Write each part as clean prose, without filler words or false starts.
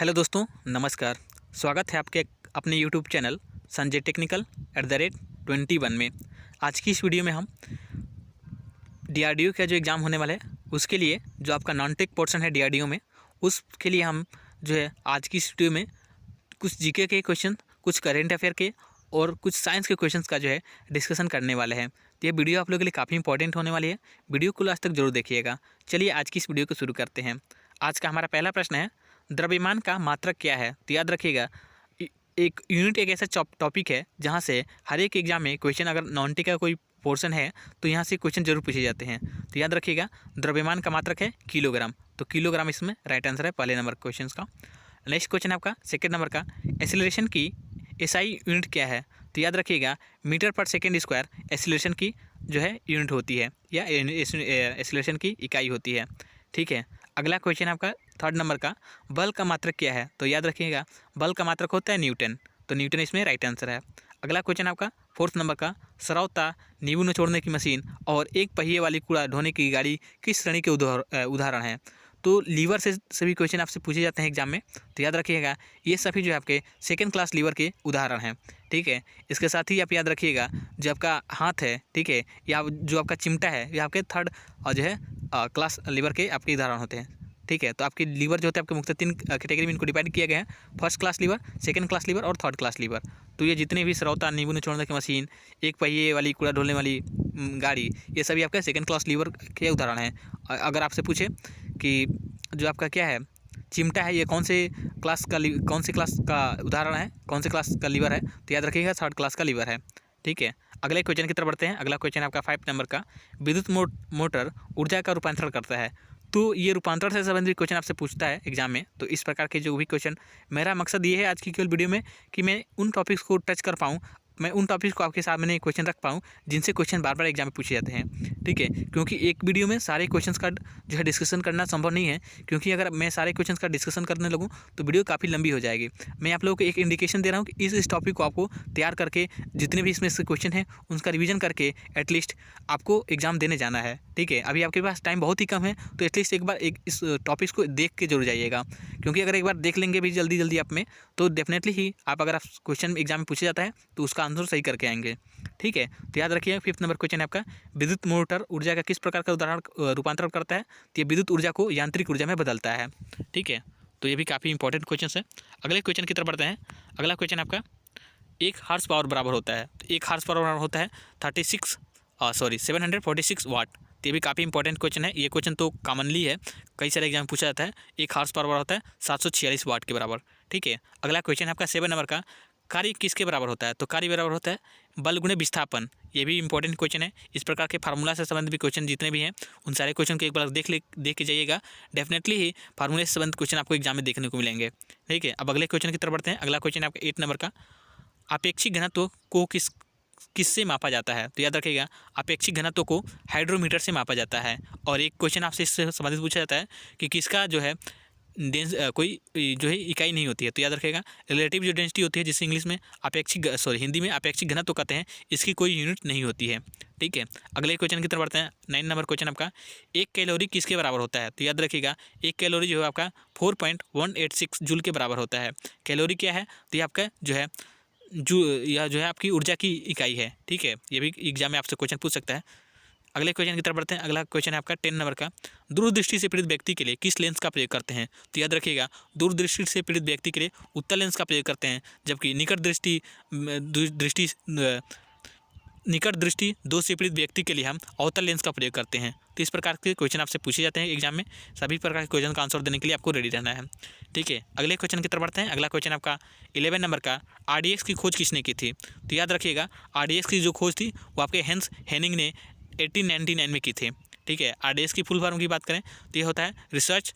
Hello दोस्तों, नमस्कार। स्वागत है आपके अपने यूट्यूब चैनल संजय टेक्निकल @21 में। आज की इस वीडियो में हम डीआरडीओ का जो एग्ज़ाम होने वाला है उसके लिए जो आपका नॉन टेक पोर्शन है डीआरडीओ में, उसके लिए हम जो है आज की इस वीडियो में कुछ जीके के क्वेश्चन, कुछ करेंट अफेयर के और कुछ साइंस के क्वेश्चंस का जो है डिस्कशन करने वाले हैं। तो ये वीडियो आप लोगों के लिए काफ़ी इंपॉर्टेंट होने वाली है। वीडियो को लास्ट तक जरूर देखिएगा। चलिए आज की इस वीडियो को शुरू करते हैं। आज का हमारा पहला प्रश्न है, द्रव्यमान का मात्रक क्या है? तो याद रखिएगा, एक यूनिट एक ऐसा टॉपिक है जहाँ से हर एक एग्जाम में क्वेश्चन, अगर नॉन टी का कोई पोर्शन है तो यहाँ से क्वेश्चन जरूर पूछे जाते हैं। तो याद रखिएगा, द्रव्यमान का मात्रक है किलोग्राम। तो किलोग्राम इसमें राइट आंसर है पहले नंबर क्वेश्चन का। नेक्स्ट क्वेश्चन आपका सेकेंड नंबर का, एक्सीलरेशन की एसआई यूनिट क्या है? तो याद रखिएगा, मीटर पर सेकेंड स्क्वायर एक्सीलरेशन की जो है यूनिट होती है, या एक्सीलरेशन की इकाई होती है। ठीक है। अगला क्वेश्चन आपका थर्ड नंबर का, बल का मात्रक क्या है? तो याद रखिएगा, बल का मात्रक होता है न्यूटन। तो न्यूटन इसमें राइट आंसर है। अगला क्वेश्चन आपका फोर्थ नंबर का, सरौता, नींबू निचोड़ने की मशीन और एक पहिए वाली कूड़ा ढोने की गाड़ी किस श्रेणी के उदाहरण हैं? तो लीवर से सभी क्वेश्चन आपसे पूछे जाते हैं एग्जाम में। तो याद रखिएगा, ये सभी जो है आपके सेकेंड क्लास लीवर के उदाहरण हैं। ठीक है। इसके साथ ही आप याद रखिएगा, जो आपका हाथ है, ठीक है, या जो आपका चिमटा है, ये आपके थर्ड और जो है क्लास लीवर के आपके उदाहरण होते हैं। ठीक है। तो आपके लीवर जो होते हैं आपके मुख्य 3 कैटेगरी में इनको डिवाइड किया गया है, first class lever, second class lever और थर्ड क्लास लीवर। तो ये जितने भी सरौता, नींबू निचोड़ने की मशीन, एक पहिए वाली कूड़ा ढोने वाली गाड़ी, ये सभी आपके सेकंड क्लास लीवर के उदाहरण हैं। अगर आपसे पूछे कि जो आपका क्या है, चिमटा है, ये कौन से क्लास का उदाहरण है, कौन से क्लास का लीवर है? तो याद रखिएगा, थर्ड क्लास का लीवर है। ठीक है। अगले क्वेश्चन की तरफ बढ़ते हैं। अगला क्वेश्चन आपका 5 नंबर का, विद्युत मोटर ऊर्जा का रूपांतरण करता है। तो ये रूपांतरण से संबंधित क्वेश्चन आपसे पूछता है एग्जाम में। तो इस प्रकार के जो भी क्वेश्चन, मेरा मकसद ये है आज की केवल वीडियो में कि मैं उन टॉपिक्स को टच कर पाऊँ, मैं उन टॉपिक्स को आपके सामने क्वेश्चन रख पाऊँ जिनसे क्वेश्चन बार बार एग्जाम में पूछे जाते हैं। ठीक है। क्योंकि एक वीडियो में सारे क्वेश्चंस का जो है डिस्कशन करना संभव नहीं है, क्योंकि अगर मैं सारे क्वेश्चंस का डिस्कशन करने लगूँ तो वीडियो काफ़ी लंबी हो जाएगी। मैं आप लोगों को एक इंडिकेशन दे रहा हूँ कि इस टॉपिक को आपको तैयार करके, जितने भी इसमें से क्वेश्चन हैं उनका रिवीजन करके एटलीस्ट आपको एग्जाम देने जाना है। ठीक है। अभी आपके पास टाइम बहुत ही कम है, तो एटलीस्ट एक बार इस टॉपिक्स को देख के जरूर जाइएगा, क्योंकि अगर एक बार देख लेंगे भी जल्दी जल्दी आप में, तो डेफिनेटली ही आप, अगर आप क्वेश्चन एग्जाम में पूछा जाता है तो उसका आंसर सही करके आएंगे। ठीक है। तो याद रखिए, 5th नंबर क्वेश्चन है आपका, विद्युत मोटर ऊर्जा का किस प्रकार का रूपांतरण करता है? तो ये विद्युत ऊर्जा को यांत्रिक ऊर्जा में बदलता है। ठीक है। तो ये भी काफ़ी इंपॉर्टेंट क्वेश्चन है। अगले क्वेश्चन की तरफ बढ़ते हैं। अगला क्वेश्चन आपका, एक हार्स पावर बराबर होता है। तो एक हार्स पावर बराबर होता है 746 वाट। तो ये भी काफ़ी इंपॉर्टेंट क्वेश्चन है। ये क्वेश्चन तो कॉमनली है, कई सारे एग्जाम में पूछा जाता है। एक हार्स पावर बराबर होता है 746 वाट के बराबर। ठीक है। अगला क्वेश्चन है आपका 7 नंबर का, कार्य किसके बराबर होता है? तो कार्य बराबर होता है बल गुणे विस्थापन। ये भी इंपॉर्टेंट क्वेश्चन है। इस प्रकार के फार्मूला से संबंधित भी क्वेश्चन जितने भी हैं उन सारे क्वेश्चन को एक बार देख के जाइएगा। डेफिनेटली ही फार्मूले से संबंधित क्वेश्चन आपको एग्जाम में देखने को मिलेंगे। ठीक है। अब अगले क्वेश्चन की तरफ बढ़ते हैं। अगला क्वेश्चन आपका 8 नंबर का, अपेक्षिक घनत्व को किससे मापा जाता है? तो याद रखिएगा, अपेक्षिक घनत्व को हाइड्रोमीटर से मापा जाता है। और एक क्वेश्चन आपसे इससे संबंधित पूछा जाता है कि किसका जो है कोई जो है इकाई नहीं होती है। तो याद रखिएगा, रिलेटिव जो डेंसिटी होती है, जिसे इंग्लिश में हिंदी में अपेक्षिक घनत्व कहते हैं, इसकी कोई यूनिट नहीं होती है। ठीक है। अगले क्वेश्चन की तरफ बढ़ते हैं। 9 नंबर क्वेश्चन आपका, एक कैलोरी किसके बराबर होता है? तो याद रखिएगा, एक कैलोरी जो है आपका 4.186 जूल के बराबर होता है। कैलोरी क्या है? तो ये आपका जो है यह जो है आपकी ऊर्जा की इकाई है। ठीक है। ये भी एग्जाम में आपसे क्वेश्चन पूछ सकता है। अगले क्वेश्चन की तरफ बढ़ते हैं। अगला क्वेश्चन है आपका 10 नंबर का, दूरदृष्टि से पीड़ित व्यक्ति के लिए किस लेंस का प्रयोग करते हैं? तो याद रखिएगा, दूरदृष्टि से पीड़ित व्यक्ति के लिए उत्तल लेंस का प्रयोग करते हैं, जबकि निकट दृष्टि दोष से पीड़ित व्यक्ति के लिए हम अवतल लेंस का प्रयोग करते हैं। तो इस प्रकार के क्वेश्चन आपसे पूछे जाते हैं एग्जाम में। सभी प्रकार के क्वेश्चन का आंसर देने के लिए आपको रेडी रहना है। ठीक है। अगले क्वेश्चन की तरफ बढ़ते हैं। अगला क्वेश्चन आपका 11 नंबर का, आरडीएक्स की खोज किसने की थी? तो याद रखिएगा, आरडीएक्स की जो खोज थी वो आपके हेंस हेनिंग ने 1899 में की थी। ठीक है। आरडीएक्स की फुल फॉर्म की बात करें तो ये होता है रिसर्च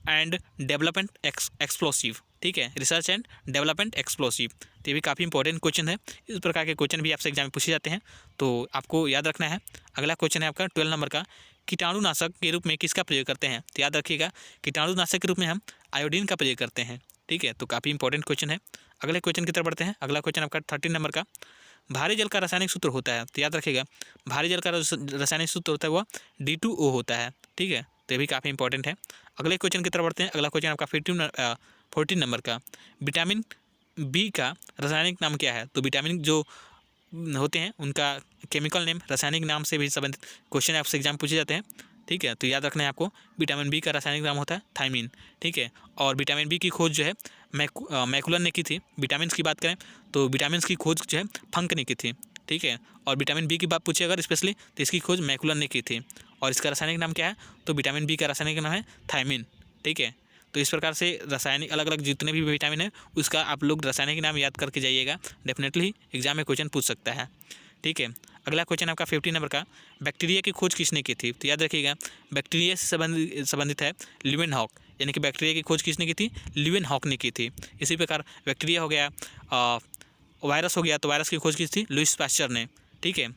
एंड डेवलपमेंट एक्सप्लोसिव। ठीक है। Research and development explosive. तो ये भी काफ़ी इंपॉर्टेंट क्वेश्चन है। इस प्रकार के क्वेश्चन भी आपसे एग्जाम में पूछे जाते हैं, तो आपको याद रखना है। अगला क्वेश्चन है आपका 12 नंबर का, कीटाणुनाशक के रूप में किसका प्रयोग करते हैं? तो याद रखिएगा, कीटाणुनाशक के रूप में हम आयोडीन का प्रयोग करते हैं। ठीक है। तो काफ़ी इंपॉर्टेंट क्वेश्चन है। अगले क्वेश्चन की तरफ बढ़ते हैं। अगला क्वेश्चन आपका 13 नंबर का, भारी जल का रासायनिक सूत्र होता है। तो याद रखिएगा, भारी जल का रासायनिक सूत्र होता है वह D2O होता है। ठीक है। तो ये भी काफ़ी इंपॉर्टेंट है। अगले क्वेश्चन की तरफ बढ़ते हैं। अगला क्वेश्चन आपका 14 नंबर का, विटामिन बी का रासायनिक नाम क्या है? तो विटामिन जो होते हैं उनका केमिकल नेम, रासायनिक नाम से भी संबंधित क्वेश्चन आपसे एग्जाम पूछे जाते हैं। ठीक है, तो याद रखना है आपको, विटामिन बी का रासायनिक नाम होता है थायमीन। ठीक है, और विटामिन बी की खोज जो है मैकुलन ने की थी। विटामिन की बात करें तो विटामिन की खोज जो है फंक ने की थी। ठीक है, और विटामिन बी की बात पूछे अगर स्पेशली तो इसकी खोज मैकुलन ने की थी। और इसका रासायनिक नाम क्या है? तो विटामिन बी का रासायनिक नाम है थायमीन। ठीक है, तो इस प्रकार से रासायनिक अलग अलग जितने भी विटामिन है उसका आप लोग रासायनिक नाम याद करके जाइएगा, डेफिनेटली एग्जाम में क्वेश्चन पूछ सकता है। ठीक है, अगला क्वेश्चन आपका 50 नंबर का, बैक्टीरिया की खोज किसने की थी? तो याद रखिएगा, बैक्टीरिया से संबंधित है ल्यूवेनहॉक, यानी कि बैक्टीरिया की खोज किसने की थी? ल्यूवेनहॉक ने की थी। इसी प्रकार बैक्टीरिया हो गया, वायरस हो गया, तो वायरस की खोज की थी लुईस पास्चर ने। ठीक है,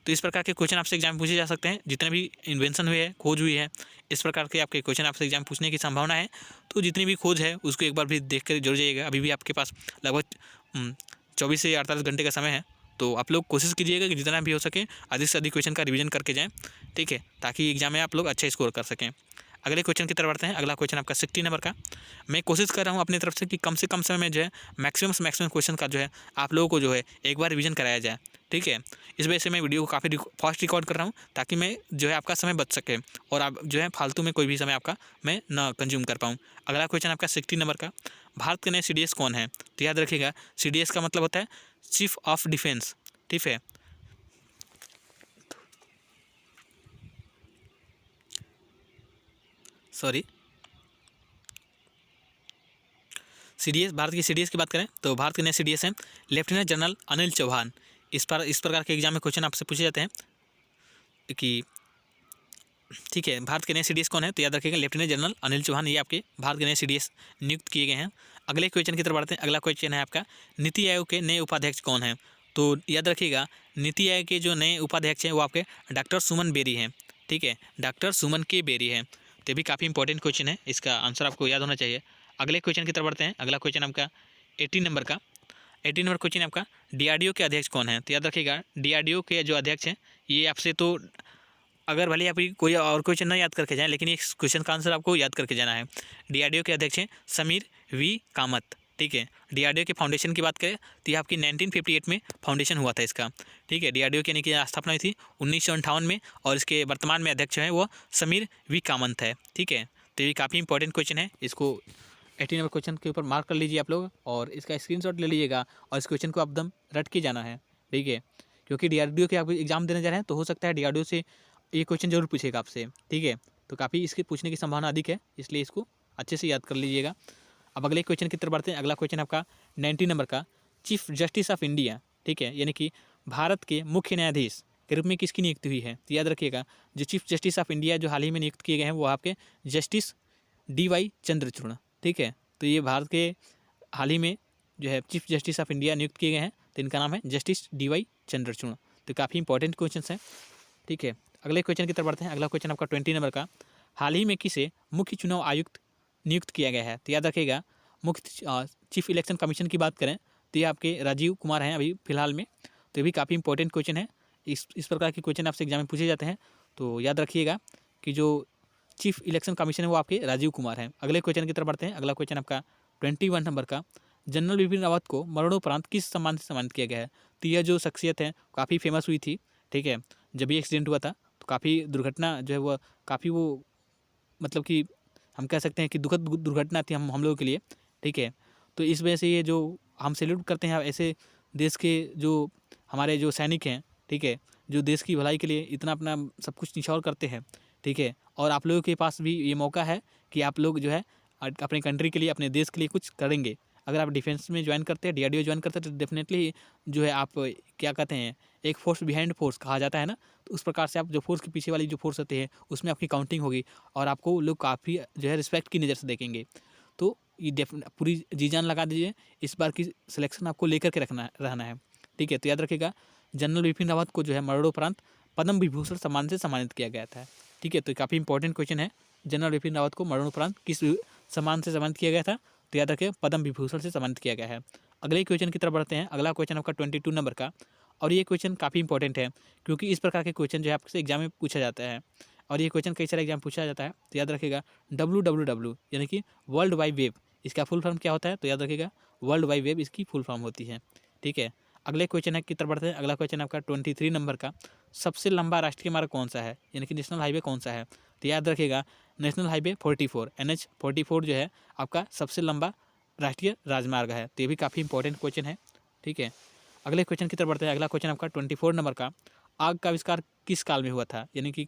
तो इस प्रकार के क्वेश्चन आपसे एग्जाम में पूछे जा सकते हैं। जितने भी इन्वेंशन हुए हैं, खोज हुई है, इस प्रकार के आपके क्वेश्चन आपसे एग्जाम पूछने की संभावना है। तो जितनी भी खोज है उसको एक बार भी देख कर जरूर जाइएगा। अभी भी आपके पास लगभग 24 से 48 घंटे का समय है, तो आप लोग कोशिश कीजिएगा कि जितना भी हो सके अधिक से अधिक क्वेश्चन का रिवीजन करके जाएँ। ठीक है, ताकि एग्जाम में आप लोग अच्छा स्कोर कर सकें। अगले क्वेश्चन की तरफ बढ़ते हैं। अगला क्वेश्चन आपका 60 नंबर का, मैं कोशिश कर रहा हूँ अपनी तरफ से कि कम से कम समय में जो है मैक्सिमम क्वेश्चन का जो है आप लोगों को जो है एक बार रिवीजन कराया जाए। ठीक है, इस वजह से मैं वीडियो को काफ़ी फास्ट रिकॉर्ड कर रहा हूँ, ताकि मैं जो है आपका समय बच सके और आप जो है फालतू में कोई भी समय आपका मैं ना कंज्यूम कर पाऊँ। अगला क्वेश्चन आपका 60 नंबर का, भारत के नए CDS कौन है? तो याद रखिएगा, CDS का मतलब होता है चीफ ऑफ डिफेंस। ठीक है, सॉरी, CDS, भारत की CDS की बात करें तो भारत के नए CDS हैं लेफ्टिनेंट जनरल अनिल चौहान। इस प्रकार के एग्जाम में क्वेश्चन आपसे पूछे जाते हैं कि ठीक है, भारत के नए CDS कौन है? तो याद रखिएगा, लेफ्टिनेंट जनरल अनिल चौहान, ये आपके भारत के नए CDS नियुक्त किए गए हैं। अगले क्वेश्चन की तरफ बढ़ते हैं। अगला क्वेश्चन है आपका, नीति आयोग के नए उपाध्यक्ष कौन हैं? तो याद रखिएगा, नीति आयोग के जो नए उपाध्यक्ष हैं वो आपके डॉक्टर सुमन बेरी हैं। ठीक है, डॉक्टर सुमन के बेरी हैं। तो ये भी काफ़ी इंपॉर्टेंट क्वेश्चन है, इसका आंसर आपको याद होना चाहिए। अगले क्वेश्चन की तरफ बढ़ते हैं। अगला क्वेश्चन आपका 80 नंबर का, 80 नंबर क्वेश्चन आपका, DRDO के अध्यक्ष कौन है? तो याद रखिएगा, DRDO के जो अध्यक्ष हैं ये आपसे, तो अगर भले आप कोई और क्वेश्चन ना याद करके जाएं, लेकिन इस क्वेश्चन का आंसर आपको याद करके जाना है। DRDO के अध्यक्ष हैं समीर वी कामत। ठीक है, DRDO के फाउंडेशन की बात करें तो ये आपकी 1958 में फाउंडेशन हुआ था इसका। ठीक है, DRDO की यानी कि स्थापना हुई थी 1958 में, और इसके वर्तमान में अध्यक्ष है वो समीर वी कामत है। ठीक है, तो ये काफ़ी इंपॉर्टेंट क्वेश्चन है, इसको 80 नंबर क्वेश्चन के ऊपर मार्क कर लीजिए आप लोग, और इसका स्क्रीनशॉट ले लीजिएगा और इस क्वेश्चन को एकदम रट के जाना है। ठीक है, क्योंकि DRDO के आप एग्जाम देने जा रहे हैं, तो हो सकता है DRDO से ये क्वेश्चन जरूर पूछेगा आपसे। ठीक है, तो काफ़ी इसके पूछने की संभावना अधिक है, इसलिए इसको अच्छे से याद कर लीजिएगा। अब अगले क्वेश्चन की तरफ बढ़ते हैं। अगला क्वेश्चन आपका 90 नंबर का, चीफ जस्टिस ऑफ इंडिया। ठीक है, यानी कि भारत के मुख्य न्यायाधीश के रूप में किसकी नियुक्ति हुई है? तो याद रखिएगा, जो चीफ जस्टिस ऑफ इंडिया जो हाल ही में नियुक्त किए गए हैं वो आपके जस्टिस DY चंद्रचूड़। ठीक है, तो ये भारत के हाल ही में जो है चीफ जस्टिस ऑफ इंडिया नियुक्त किए गए हैं, तो इनका नाम है जस्टिस DY चंद्रचूड़। तो काफ़ी इंपॉर्टेंट क्वेश्चन हैं। ठीक है, अगले क्वेश्चन की तरफ बढ़ते हैं। अगला क्वेश्चन आपका 20 नंबर का, हाल ही में किसे मुख्य चुनाव आयुक्त नियुक्त किया गया है? तो याद रखिएगा, मुख्य चीफ इलेक्शन कमीशन की बात करें तो ये आपके राजीव कुमार हैं अभी फिलहाल में। तो ये भी काफ़ी इंपॉर्टेंट क्वेश्चन है, इस प्रकार के क्वेश्चन आपसे एग्जाम में पूछे जाते हैं, तो याद रखिएगा कि जो चीफ इलेक्शन कमीशन है वो आपके राजीव कुमार हैं। अगले क्वेश्चन की तरफ बढ़ते हैं। अगला क्वेश्चन आपका 21 नंबर का, जनरल बिपिन रावत को मरणोपरांत किस सम्मान से सम्मानित किया गया है? तो यह जो शख्सियत है काफ़ी फेमस हुई थी। ठीक है, जब ये एक्सीडेंट हुआ था तो काफ़ी दुर्घटना जो है वो काफ़ी वो मतलब कि हम कह सकते हैं कि दुखद दुर्घटना थी हम लोगों के लिए। ठीक है, तो इस वजह से ये जो हम सैल्यूट करते हैं ऐसे देश के जो हमारे जो सैनिक हैं। ठीक है, जो देश की भलाई के लिए इतना अपना सब कुछ निछावर करते हैं। ठीक है, और आप लोगों के पास भी ये मौका है कि आप लोग जो है अपने कंट्री के लिए, अपने देश के लिए कुछ करेंगे। अगर आप डिफेंस में ज्वाइन करते हैं, DRDO ज्वाइन करते हैं, तो डेफिनेटली जो है आप क्या कहते हैं, एक फोर्स बिहाइंड फोर्स कहा जाता है ना, तो उस प्रकार से आप जो फोर्स के पीछे वाली जो फोर्स होती है उसमें आपकी काउंटिंग होगी और आपको लोग काफ़ी जो है रिस्पेक्ट की नज़र से देखेंगे। तो ये पूरी जी जान लगा दीजिए, इस बार की सिलेक्शन आपको लेकर के रहना है। ठीक है, तो याद रखिएगा, जनरल बिपिन रावत को जो है मरणोपरांत पद्म विभूषण सम्मान से सम्मानित किया गया था। ठीक है, तो काफ़ी इंपॉर्टेंट क्वेश्चन है, जनरल बिपिन रावत को मरणोपरांत किस सम्मान से सम्मानित किया गया था? तो याद रखिए, पद्म विभूषण से सम्मानित किया गया है। अगले क्वेश्चन की तरफ बढ़ते हैं। अगला क्वेश्चन आपका 22 नंबर का, और ये क्वेश्चन काफ़ी इंपॉर्टेंट है क्योंकि इस प्रकार के क्वेश्चन जो है आपसे एग्जाम में पूछा जाता है, और ये क्वेश्चन कई सारे एग्जाम पूछा जाता है। तो याद रखिएगा, WWW यानी कि वर्ल्ड वाइड वेब, इसका फुल फॉर्म क्या होता है? तो याद रखिएगा वर्ल्ड वाइड वेब इसकी फुल फॉर्म होती है। ठीक है, अगले क्वेश्चन है की तरफ बढ़ते हैं। अगला क्वेश्चन आपका 23 नंबर का, सबसे लंबा राष्ट्रीय मार्ग कौन सा है, यानी कि नेशनल हाईवे कौन सा है? तो याद रखिएगा नेशनल हाईवे 44 NH 44 जो है आपका सबसे लंबा राष्ट्रीय राजमार्ग है। तो ये भी काफ़ी इंपॉर्टेंट क्वेश्चन है। ठीक है, अगले क्वेश्चन की तरफ बढ़ते हैं। अगला क्वेश्चन आपका 24 नंबर का, आग का आविष्कार किस काल में हुआ था? यानी कि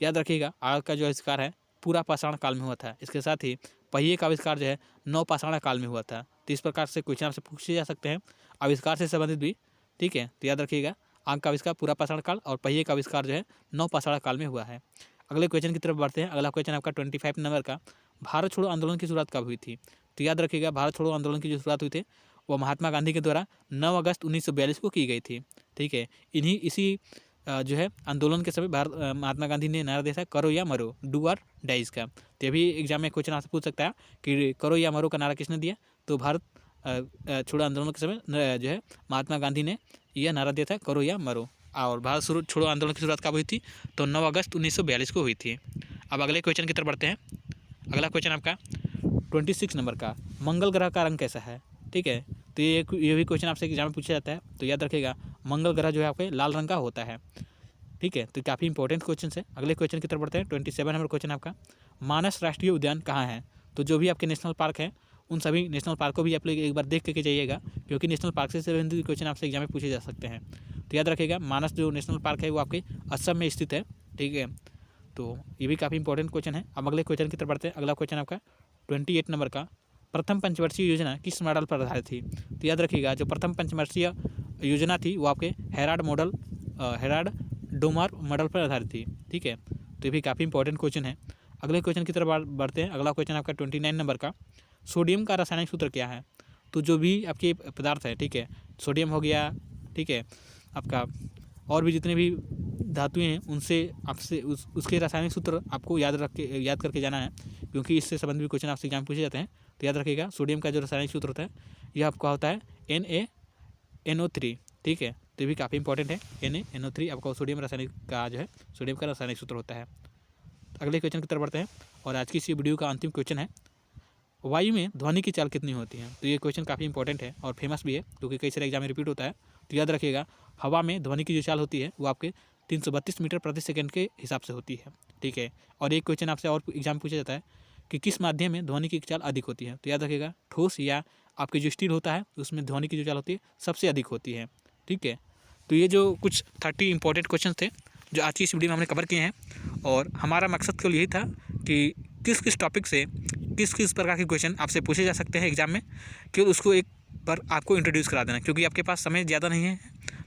याद रखिएगा आग का जो आविष्कार है पूरा पाषाण काल में हुआ था। इसके साथ ही पहिए का आविष्कार जो है नवपाषाण काल में हुआ था। तो इस प्रकार से क्वेश्चन आपसे पूछे जा सकते हैं आविष्कार से संबंधित भी। ठीक है, तो याद रखिएगा आग का आविष्कार पूरा पाषाण काल और पहिए का आविष्कार जो है नवपाषाण काल में हुआ है। अगले क्वेश्चन की तरफ बढ़ते हैं। अगला क्वेश्चन आपका 25 नंबर का, भारत छोड़ो आंदोलन की शुरुआत कब हुई थी? तो याद रखिएगा भारत छोड़ो आंदोलन की जो शुरुआत हुई थी वो महात्मा गांधी के द्वारा 9 अगस्त 1942 को की गई थी। ठीक है, इसी जो है आंदोलन के समय महात्मा गांधी ने नारा दिया था करो या मरो, डू और डाइज का। तो ये भी एग्जाम में क्वेश्चन आपसे पूछ सकता है कि करो या मरो का नारा किसने दिया? तो भारत छोड़ो आंदोलन के समय जो है महात्मा गांधी ने यह नारा दिया था करो या मरो। और भारत छोड़ो आंदोलन की शुरुआत कब हुई थी? तो 9 अगस्त 1942 को हुई थी। अब अगले क्वेश्चन की तरफ बढ़ते हैं। अगला क्वेश्चन आपका 26 नंबर का, मंगल ग्रह का रंग कैसा है? ठीक है, तो ये भी क्वेश्चन आपसे एग्जाम में पूछा जाता है। तो याद रखिएगा मंगल ग्रह जो है आपके लाल रंग का होता है। ठीक है, तो काफ़ी इंपॉर्टेंट क्वेश्चन है। अगले क्वेश्चन की तरफ बढ़ते हैं। 27 नंबर क्वेश्चन आपका, मानस राष्ट्रीय उद्यान कहाँ है? तो जो भी आपके नेशनल पार्क हैं उन सभी नेशनल पार्क को भी आप लोग एक बार देख के जाइएगा, क्योंकि नेशनल पार्क से संबंधित क्वेश्चन आपसे एग्जाम में पूछे जा सकते हैं। तो याद रखिएगा मानस जो नेशनल पार्क है वो आपके असम में स्थित है। ठीक है, तो ये भी काफ़ी इंपॉर्टेंट क्वेश्चन है। अब अगले क्वेश्चन की तरफ बढ़ते हैं। अगला क्वेश्चन आपका 28 नंबर का, प्रथम पंचवर्षीय योजना किस मॉडल पर आधारित थी? तो याद रखिएगा जो प्रथम पंचवर्षीय योजना थी वो आपके हेराल्ड डोमार मॉडल पर आधारित थी। ठीक है, तो ये भी काफ़ी इंपॉर्टेंट क्वेश्चन है। अगले क्वेश्चन की तरफ बढ़ते हैं। अगला क्वेश्चन आपका 29 नंबर का, सोडियम का रासायनिक सूत्र क्या है? तो जो भी आपके पदार्थ है, ठीक है, सोडियम हो गया, ठीक है, आपका और भी जितने भी धातुएं हैं उनसे आपसे उसके रासायनिक सूत्र आपको याद करके जाना है, क्योंकि इससे संबंधित भी क्वेश्चन आपसे एग्जाम पूछे जाते हैं। तो याद रखिएगा सोडियम का जो रासायनिक सूत्र होता है यह आपका होता है NaNO3। ठीक है, तो ये भी काफ़ी इंपॉर्टेंट है। NaNO3 आपका सोडियम का रासायनिक सूत्र होता है। अगले क्वेश्चन की तरफ बढ़ते हैं और आज की इसी वीडियो का अंतिम क्वेश्चन है, वायु में ध्वनि की चाल कितनी होती है? तो ये क्वेश्चन काफ़ी इंपॉर्टेंट है और फेमस भी है, क्योंकि कई सारे एग्जाम में रिपीट होता है। तो याद रखिएगा हवा में ध्वनि की जो चाल होती है वो आपके 332 मीटर प्रति सेकंड के हिसाब से होती है। ठीक है, और एक क्वेश्चन आपसे और एग्जाम पूछा जाता है कि किस माध्यम में ध्वनि की चाल अधिक होती है? तो याद रखिएगा ठोस या आपके जो स्टील होता है उसमें ध्वनि की जो चाल होती है सबसे अधिक होती है। ठीक है, तो ये जो कुछ 30 इंपॉर्टेंट क्वेश्चन थे जो आज की इस वीडियो में हमने कवर किए हैं, और हमारा मकसद केवल यही था कि किस टॉपिक से किस प्रकार के क्वेश्चन आपसे पूछे जा सकते हैं एग्जाम में, केवल उसको एक बार आपको इंट्रोड्यूस करा देना, क्योंकि आपके पास समय ज़्यादा नहीं है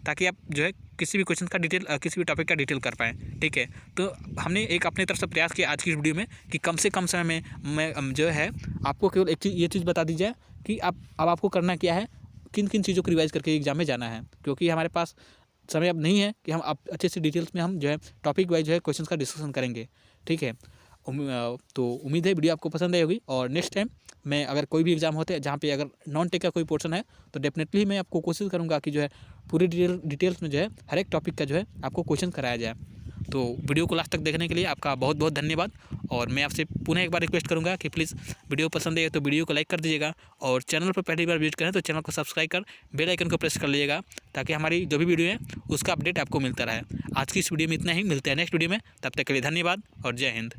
ताकि आप जो है किसी भी क्वेश्चन का डिटेल किसी भी टॉपिक का डिटेल कर पाएँ। ठीक है, तो हमने एक अपने तरफ से प्रयास किया आज की इस वीडियो में कि कम से कम समय में मैं जो है आपको केवल एक चीज़ ये चीज़ बता दी जाए कि अब आपको करना क्या है, किन किन चीज़ों को रिवाइज करके एग्जाम में जाना है, क्योंकि हमारे पास समय अब नहीं है कि हम आप अच्छे से डिटेल्स में हम जो है टॉपिक वाइज जो है क्वेश्चन का डिस्कशन करेंगे। ठीक है, तो उम्मीद है वीडियो आपको पसंद आई होगी, और नेक्स्ट टाइम मैं अगर कोई भी एग्जाम होते हैं जहाँ पे अगर नॉन टेक का कोई पोर्शन है तो डेफिनेटली मैं आपको कोशिश करूँगा कि जो है पूरी डिटेल्स में जो है हर एक टॉपिक का जो है आपको क्वेश्चन कराया जाए। तो वीडियो को लास्ट तक देखने के लिए आपका बहुत बहुत धन्यवाद, और मैं आपसे पुनः एक बार रिक्वेस्ट करूंगा कि प्लीज़ वीडियो पसंद है तो वीडियो को लाइक कर दीजिएगा, और चैनल पर पहली बार विजिट करें तो चैनल को सब्सक्राइब कर बेल आइकन को प्रेस कर लीजिएगा, ताकि हमारी जो भी वीडियो है उसका अपडेट आपको मिलता रहे। आज की इस वीडियो में इतना ही, मिलते हैं नेक्स्ट वीडियो में, तब तक के लिए धन्यवाद और जय हिंद।